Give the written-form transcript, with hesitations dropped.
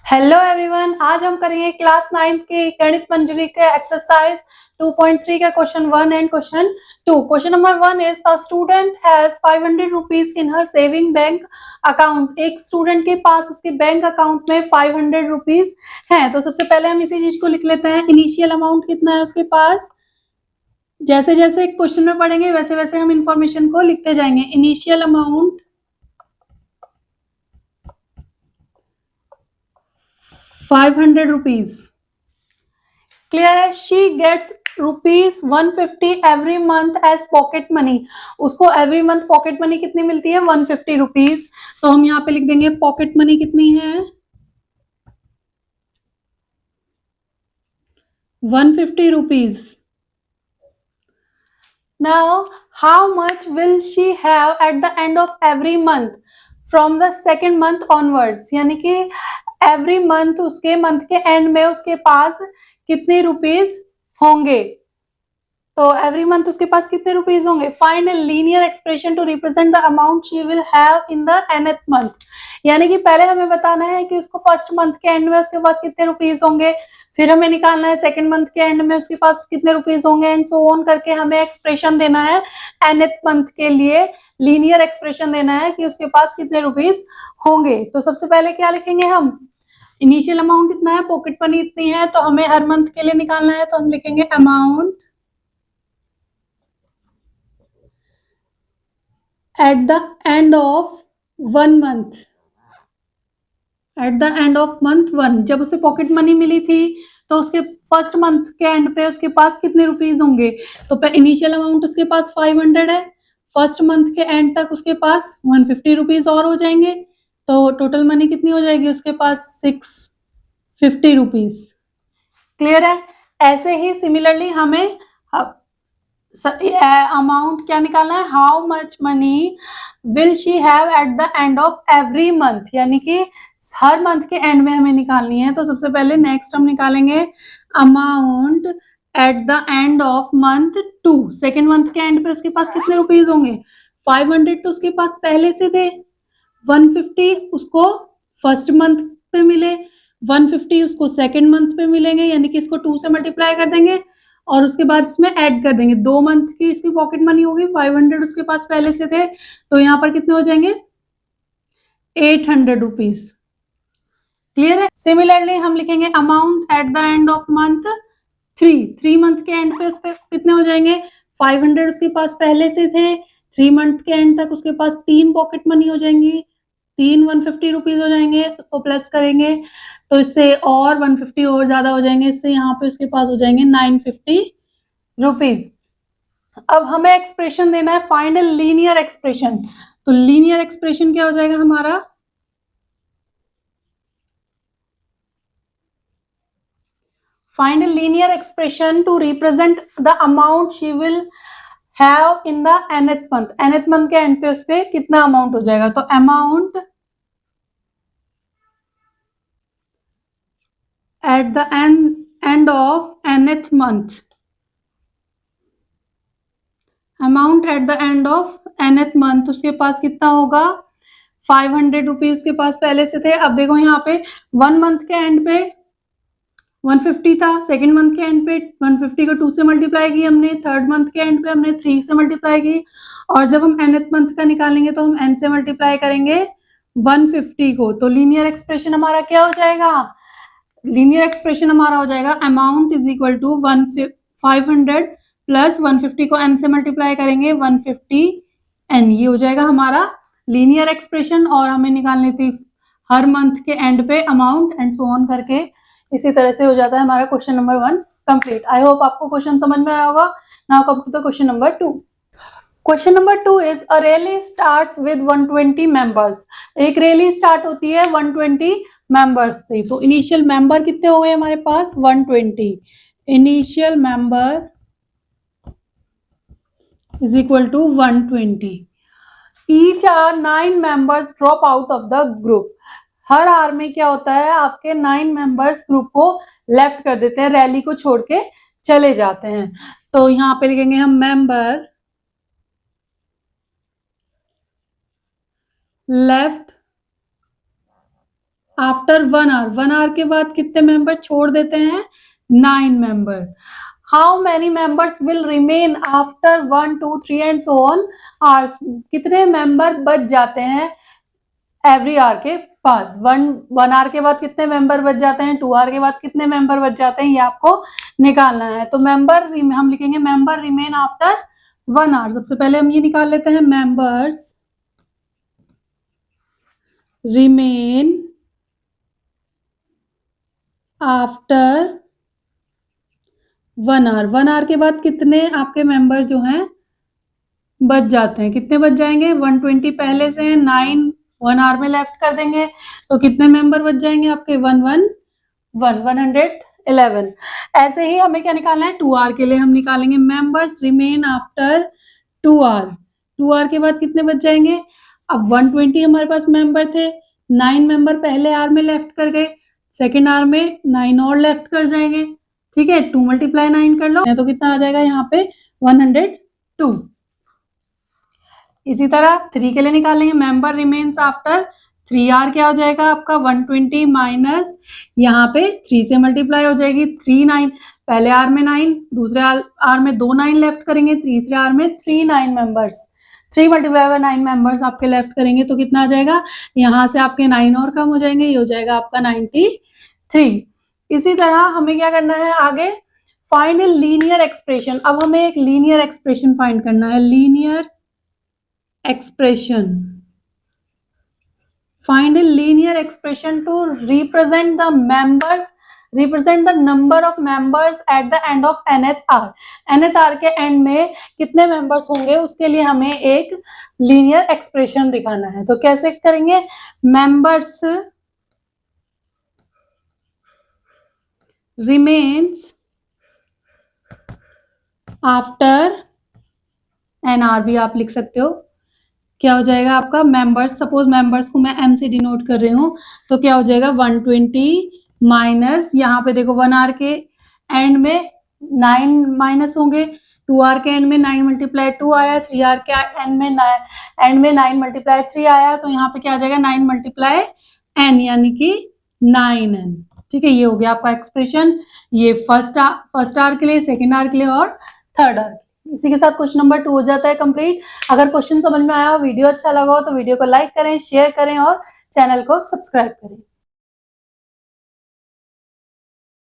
Hello everyone, आज हम करेंगे क्लास 9th के गणित मंजरी के एक्सरसाइज 2.3 का question 1 and question 2। Question number 1 is a student has 500 rupees in her saving bank account. एक स्टूडेंट के पास उसके बैंक अकाउंट में 500 रुपीज है। तो सबसे पहले हम इसी चीज को लिख लेते हैं, इनिशियल अमाउंट कितना है उसके पास। जैसे जैसे क्वेश्चन में पढ़ेंगे वैसे वैसे हम इंफॉर्मेशन को लिखते जाएंगे। Initial amount 500 rupees. क्लियर है। She gets ₹150 every month as pocket money. उसको एवरी मंथ पॉकेट मनी कितनी मिलती है? 150 रुपीज। तो हम यहाँ पे लिख देंगे पॉकेट मनी कितनी है? 150 rupees. Now how much will she have eight the end of every month from the second month onwards. यानी कि एवरी मंथ, उसके मंथ के एंड में उसके पास कितने रुपीज होंगे। तो एवरी मंथ उसके पास कितने रुपीज होंगे? Find a linear expression to represent the amount she will have in the nth month. यानी कि पहले हमें बताना है कि उसको फर्स्ट मंथ के एंड में उसके पास कितने रुपीज होंगे, फिर हमें निकालना है सेकंड मंथ के एंड में उसके पास कितने रुपीज होंगे, एंड सो ऑन करके हमें एक्सप्रेशन देना है nth मंथ के लिए। लीनियर एक्सप्रेशन देना है कि उसके पास कितने रुपीज होंगे। तो सबसे पहले क्या लिखेंगे हम? इनिशियल अमाउंट इतना है, पॉकेट मनी इतनी है, तो हमें हर मंथ के लिए निकालना है। तो हम लिखेंगे amount at the end of 1 month। Eight the end of month 1, जब उसे पॉकेट मनी मिली थी तो उसके फर्स्ट मंथ के एंड पे उसके पास कितने रुपीज होंगे? तो इनिशियल अमाउंट उसके पास 500 है, फर्स्ट मंथ के एंड तक उसके पास 150 रुपीज और हो जाएंगे, तो टोटल मनी कितनी हो जाएगी उसके पास? 650 रुपीज। क्लियर है। ऐसे ही सिमिलरली हमें अमाउंट क्या निकालना है? How much money will she have eight the end of every month, यानी कि हर मंथ के एंड में हमें निकालनी है। तो सबसे पहले नेक्स्ट हम निकालेंगे amount at the end of month 2। Second month के एंड पे उसके पास कितने रुपीज होंगे? 500 तो उसके पास पहले से थे, 150 उसको फर्स्ट मंथ पे मिले, 150 उसको सेकेंड मंथ पे मिलेंगे, यानी कि इसको 2 से मल्टीप्लाई कर देंगे और उसके बाद इसमें ऐड कर देंगे। 2 मंथ की इसकी पॉकेट मनी होगी, 500 उसके पास पहले से थे, तो यहाँ पर कितने हो जाएंगे? 800 रुपीज। क्लियर है। सिमिलरली हम लिखेंगे amount at the end of month 3 month के एंड पे उस पे कितने हो जाएंगे? 500 उसके पास पहले से थे, 3 मंथ के एंड तक उसके पास 3 पॉकेट मनी हो जाएंगी, 150 रुपीज हो जाएंगे, उसको प्लस करेंगे तो इससे और 150 और ज्यादा हो जाएंगे, इससे यहाँ पे उसके पास हो जाएंगे 950 रुपीज। अब हमें एक्सप्रेशन देना है, फाइंड ए लीनियर एक्सप्रेशन। तो लीनियर एक्सप्रेशन क्या हो जाएगा हमारा? Find a linear expression to represent the amount she will have in the nth month. nth month के एंड पे उस पे कितना अमाउंट हो जाएगा? तो amount at the end of nth month, amount at the end of nth month उसके पास कितना होगा? 500 रुपीज के पास पहले से थे। अब देखो यहाँ पे 1 मंथ के एंड पे 150 था, सेकेंड मंथ के एंड पे 150 को 2 से मल्टीप्लाई की हमने, थर्ड मंथ के एंड पे हमने 3 से मल्टीप्लाई की, और जब हम nth मंथ का निकालेंगे तो हम n से मल्टीप्लाई करेंगे 150 को। तो लीनियर एक्सप्रेशन हमारा क्या हो जाएगा? लीनियर एक्सप्रेशन हमारा हो जाएगा amount is equal to 500 plus 150 को n से मल्टीप्लाई करेंगे 150n। ये हो जाएगा हमारा लीनियर एक्सप्रेशन, और हमें निकालनी थी हर मंथ के एंड पे अमाउंट, एंड सो ऑन करके इसी तरह से हो जाता है हमारा question number 1 complete. I hope आपको क्वेश्चन समझ में आया होगा। Now come to the question number 2। Question number 2 is a rally starts with 120 members. एक रैली स्टार्ट होती है 120 मेंबर्स से। तो इनिशियल मेंबर कितने हो गए हमारे पास? 120। Initial member is equal to 120। Each hour 9 members drop out of the group. हर आर में क्या होता है? आपके 9 मेंबर्स ग्रुप को लेफ्ट कर देते हैं, रैली को छोड़ के चले जाते हैं। तो यहाँ पे लिखेंगे हम मेंबर लेफ्ट आफ्टर 1 आवर के बाद कितने मेंबर छोड़ देते हैं? 9 member. How many members will remain after 1, 2, 3 and so on hours? कितने मेंबर बच जाते हैं एवरी आवर के बाद? 1 आवर के बाद कितने मेंबर बच जाते हैं, 2 आवर के बाद कितने मेंबर बच जाते हैं, ये आपको निकालना है। तो मेंबर हम लिखेंगे मेंबर रिमेन आफ्टर 1 आवर। सबसे पहले हम ये निकाल लेते हैं, members remain after 1 hour. 1 hour के बाद कितने आपके मेंबर जो हैं बच जाते हैं? कितने बच जाएंगे? 120 पहले से 9 1 आवर में लेफ्ट कर देंगे तो कितने मेंबर बच जाएंगे आपके? 111। ऐसे ही हमें क्या निकालना है? 2 आवर के लिए हम निकालेंगे members remain after 2 hour. 2 hour के बाद कितने बच जाएंगे? अब 120 हमारे पास मेंबर थे, 9 मेंबर पहले आवर में लेफ्ट कर गए, सेकेंड आवर में 9 और लेफ्ट कर जाएंगे। ठीक है, 2 × 9 कर लो तो कितना आ जाएगा यहाँ पे? 102। इसी तरह 3 के लिए निकालेंगे, मेंबर रिमेन्स आफ्टर 3 आवर। क्या हो जाएगा आपका? 120 माइनस यहाँ पे 3 से मल्टीप्लाई हो जाएगी 3 9, पहले आवर में 9, दूसरे आवर में 2 9 लेफ्ट करेंगे, तीसरे आवर में 3 9 मेंबर्स, 3 × 9 मेंबर्स आपके लेफ्ट करेंगे तो कितना आ जाएगा? यहाँ से आपके 9 और कम हो जाएंगे, ये हो जाएगा आपका 93। इसी तरह हमें क्या करना है आगे? Find a linear expression. अब हमें एक लीनियर एक्सप्रेशन फाइंड करना है, linear expression. Find a linear expression to represent the number of members at the end of nth hour. nth hour के एंड में कितने मेंबर्स होंगे उसके लिए हमें एक लीनियर एक्सप्रेशन दिखाना है। तो कैसे करेंगे? Members remains after an hour भी आप लिख सकते हो। क्या हो जाएगा आपका? मेंबर्स, सपोज मेंबर्स को मैं एम से डिनोट कर रही हूँ तो क्या हो जाएगा? 120 माइनस यहाँ पे देखो 1 आवर के एंड में 9 माइनस होंगे, 2 आवर के एंड में 9 × 2 आया, 3 आवर के एंड में 9 × 3 आया, तो यहाँ पे क्या आ जाएगा? 9 × n यानी कि 9n। ठीक है, ये हो गया आपका एक्सप्रेशन। ये फर्स्ट आवर के लिए, सेकेंड आवर के लिए और थर्ड आवर। इसी के साथ क्वेश्चन नंबर 2 हो जाता है कंप्लीट। अगर क्वेश्चन समझ में आया हो, वीडियो अच्छा लगा हो तो वीडियो को लाइक करें, शेयर करें और चैनल को सब्सक्राइब करें।